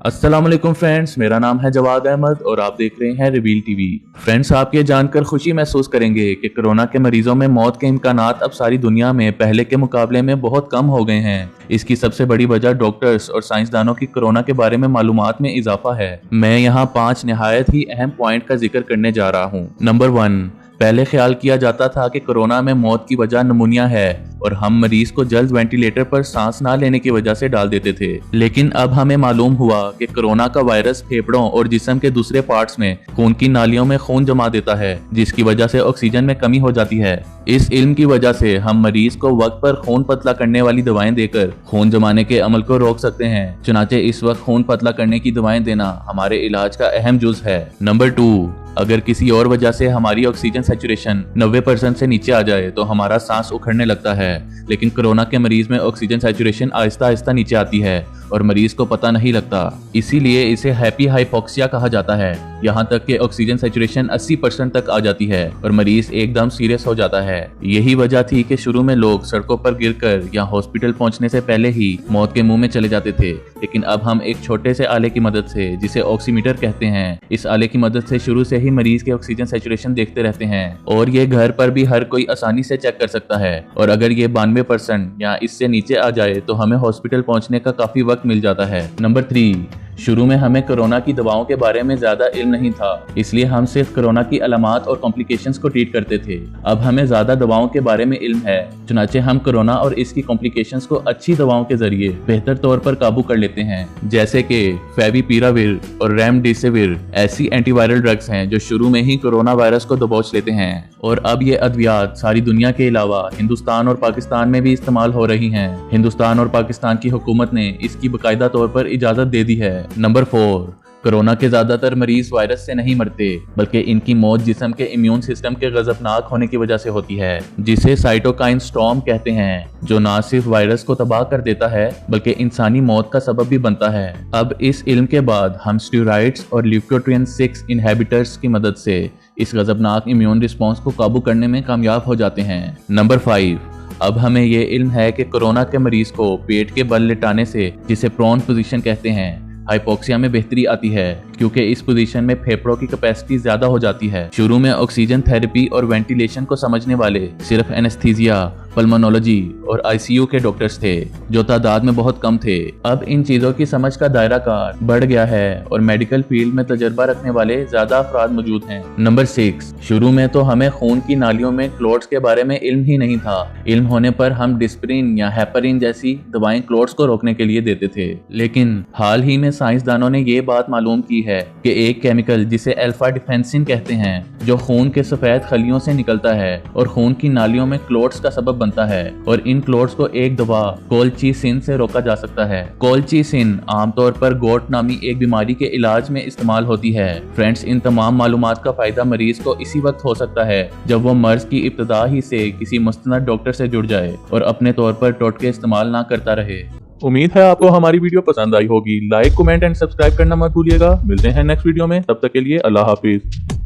अस्सलाम वालेकुम फ्रेंड्स, मेरा नाम है जवाद अहमद और आप देख रहे हैं रिवील टीवी। फ्रेंड्स, आप ये जानकर खुशी महसूस करेंगे कि कोरोना के मरीजों में मौत के इम्कानात अब सारी दुनिया में पहले के मुकाबले में बहुत कम हो गए हैं। इसकी सबसे बड़ी वजह डॉक्टर्स और साइंसदानों की कोरोना के बारे में मालूमात में इजाफा है। मैं यहाँ 5 निहायत ही अहम पॉइंट का जिक्र करने जा रहा हूँ। नंबर 1, पहले ख्याल किया जाता था कि कोरोना में मौत की वजह निमोनिया है और हम मरीज को जल्द वेंटिलेटर पर सांस ना लेने की वजह से डाल देते थे। लेकिन अब हमें मालूम हुआ कि कोरोना का वायरस फेफड़ों और जिस्म के दूसरे पार्ट्स में खून की नालियों में खून जमा देता है, जिसकी वजह से ऑक्सीजन में कमी हो जाती है। इस इल्म की वजह से हम मरीज को वक्त पर खून पतला करने वाली दवाएं देकर खून जमाने के अमल को रोक सकते हैं। चुनाचे इस वक्त खून पतला करने की दवाएं देना हमारे इलाज का अहम जुज है। नंबर 2, अगर किसी और वजह से हमारी ऑक्सीजन सैचुरेशन 90% से नीचे आ जाए तो हमारा सांस उखड़ने लगता है, लेकिन कोरोना के मरीज में ऑक्सीजन सैचुरेशन आहिस्ता आहिस्ता नीचे आती है और मरीज को पता नहीं लगता। इसीलिए इसे हैप्पी हाइपोक्सिया कहा जाता है। यहाँ तक कि ऑक्सीजन सैचुरेशन 80% तक आ जाती है और मरीज एकदम सीरियस हो जाता है। यही वजह थी कि शुरू में लोग सड़कों पर गिरकर या हॉस्पिटल पहुंचने से पहले ही मौत के मुंह में चले जाते थे। लेकिन अब हम एक छोटे से आले की मदद से, जिसे ऑक्सीमीटर कहते हैं, इस आले की मदद से शुरू से ही मरीज के ऑक्सीजन सैचुरेशन देखते रहते हैं और ये घर पर भी हर कोई आसानी से चेक कर सकता है। और अगर ये 92% या इससे नीचे आ जाए तो हमें हॉस्पिटल पहुंचने का काफी वक्त मिल जाता है। नंबर 3, शुरू में हमें कोरोना की दवाओं के बारे में ज्यादा इल्म नहीं था, इसलिए हम सिर्फ कोरोना की अलामात और कॉम्प्लिकेशंस को ट्रीट करते थे। अब हमें ज्यादा दवाओं के बारे में इल्म है, चुनाचे हम कोरोना और इसकी कॉम्प्लिकेशंस को अच्छी दवाओं के जरिए बेहतर तौर पर काबू कर लेते हैं, जैसे कि फेविपिराविर और रेमडेसिविर ऐसी एंटीवायरल ड्रग्स हैं जो शुरू में ही कोरोना वायरस को दबोच लेते हैं। और अब ये अद्वियात सारी दुनिया के अलावा हिंदुस्तान और पाकिस्तान में भी इस्तेमाल हो रही हैं। हिंदुस्तान और पाकिस्तान की हुकूमत ने इसकी बाकायदा तौर पर इजाजत दे दी है। नंबर 4, कोरोना के ज्यादातर मरीज वायरस से नहीं मरते, बल्कि इनकी मौत जिस्म के इम्यून सिस्टम के गजबनाक होने की वजह से होती है, जिसे साइटोकाइन स्टॉर्म कहते हैं, जो न सिर्फ वायरस को तबाह कर देता है बल्कि इंसानी मौत का सबब भी बनता है। अब इस इल्म के बाद हम स्टेरॉइड्स और ल्यूकोट्रिएन 6 इनहिबिटर्स की मदद से इस गजबनाक इम्यून रिस्पॉन्स को काबू करने में कामयाब हो जाते हैं। नंबर 5, अब हमें ये इल्म है कि कोरोना के मरीज को पेट के बल लिटाने से, जिसे प्रोन पोजीशन कहते हैं, हाइपोक्सिया में बेहतरी आती है, क्योंकि इस पोजीशन में फेफड़ों की कैपेसिटी ज्यादा हो जाती है। शुरू में ऑक्सीजन थेरेपी और वेंटिलेशन को समझने वाले सिर्फ एनेस्थीसिया, पल्मोनोलॉजी और आईसीयू के डॉक्टर्स थे, जो तादाद में बहुत कम थे। अब इन चीजों की समझ का दायरा कार बढ़ गया है और मेडिकल फील्ड में तजर्बा रखने वाले ज्यादा अफराद मौजूद हैं। नंबर 6, शुरू में तो हमें खून की नालियों में क्लोट्स के बारे में इल्म ही नहीं था। इल्म होने पर हम डिस्प्रिन या हेपरिन जैसी दवाएं क्लोट्स को रोकने के लिए देते थे, लेकिन हाल ही में साइंसदानों ने ये बात मालूम की है कि एक केमिकल जिसे अल्फा डिफेंसिन कहते हैं, जो खून के सफेद खलियों से निकलता है और खून की नालियों में क्लोट्स का सबब बनता है, और इन क्लोट्स को एक दवा कोलचीसिन से रोका जा सकता है। कोलचीसिन आमतौर पर गोट नामी एक बीमारी के इलाज में इस्तेमाल होती है। फ्रेंड्स, इन तमाम मालूमात का फायदा मरीज को इसी वक्त हो सकता है जब वो मर्ज की इब्तदा ही से किसी मुस्तनद डॉक्टर से जुड़ जाए और अपने तौर पर टोटके इस्तेमाल ना करता रहे। उम्मीद है आपको हमारी वीडियो पसंद आई होगी। लाइक, कमेंट एंड सब्सक्राइब करना मत भूलिएगा। मिलते हैं नेक्स्ट वीडियो में, तब तक के लिए अल्लाह हाफिज।